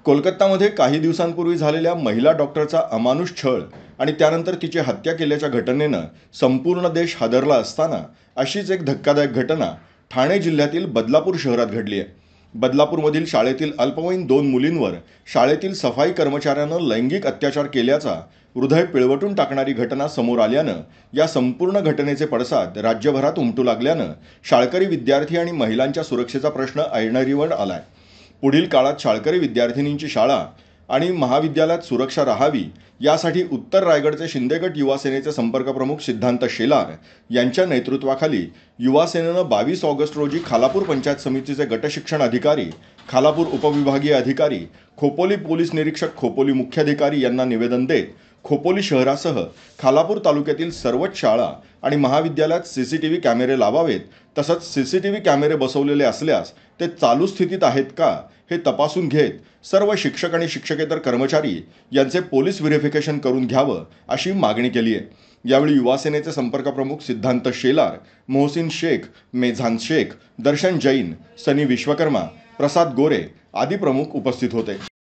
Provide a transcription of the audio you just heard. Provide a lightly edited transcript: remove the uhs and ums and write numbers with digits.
कोलकातामध्ये काही दिवसांपूर्वी झालेल्या महिला डॉक्टरचा अमानुष छळ आणि त्यानंतर तिची हत्या केल्याच्या घटनेनं संपूर्ण देश हादरला असताना अशीच एक धक्कादायक घटना ठाणे जिल्ह्यातील बदलापूर शहरात घडली आहे. बदलापूरमधील शाळेतील अल्पवयीन 2 मुलींवर शाळेतील सफाई कर्मचाऱ्यानं लैंगिक अत्याचार केल्याचा हृदय पिळवटून टाकणारी घटना समोर आल्यानं या संपूर्ण घटनेचे पडसाद राज्यभरात उमटू लागल्यानं शाळकरी विद्यार्थी आणि महिलांच्या सुरक्षेचा प्रश्न ऐरणीवर आलाय. पुढील काळात शाळकरी विद्यार्थिनींची शाळा आणि महाविद्यालयात सुरक्षा राहावी यासाठी उत्तर रायगडचे शिंदेगड युवा सेनेचे संपर्क प्रमुख सिद्धांत शेलार यांच्या नेतृत्वाखाली युवा सेनेनं 22 ऑगस्ट रोजी खालापूर पंचायत समितीचे गटशिक्षण अधिकारी, खालापूर उपविभागीय अधिकारी, खोपोली पोलीस निरीक्षक, खोपोली मुख्याधिकारी यांना निवेदन देत खोपोली शहरासह खालापूर तालुक्यातील सर्वच शाळा आणि महाविद्यालयात सीसीटीव्ही कॅमेरे लावावेत, तसंच सीसीटीव्ही कॅमेरे बसवलेले असल्यास ते चालू स्थितीत आहेत का हे तपासून घेत सर्व शिक्षक आणि शिक्षकेतर कर्मचारी यांचे पोलीस व्हेरिफिकेशन करून घ्यावं अशी मागणी केली आहे. यावेळी युवा सेनेचे संपर्क प्रमुख सिद्धांत शेलार, मोहसिन शेख, मेझान शेख, दर्शन जैन, सनी विश्वकर्मा, प्रसाद गोरे आदी प्रमुख उपस्थित होते.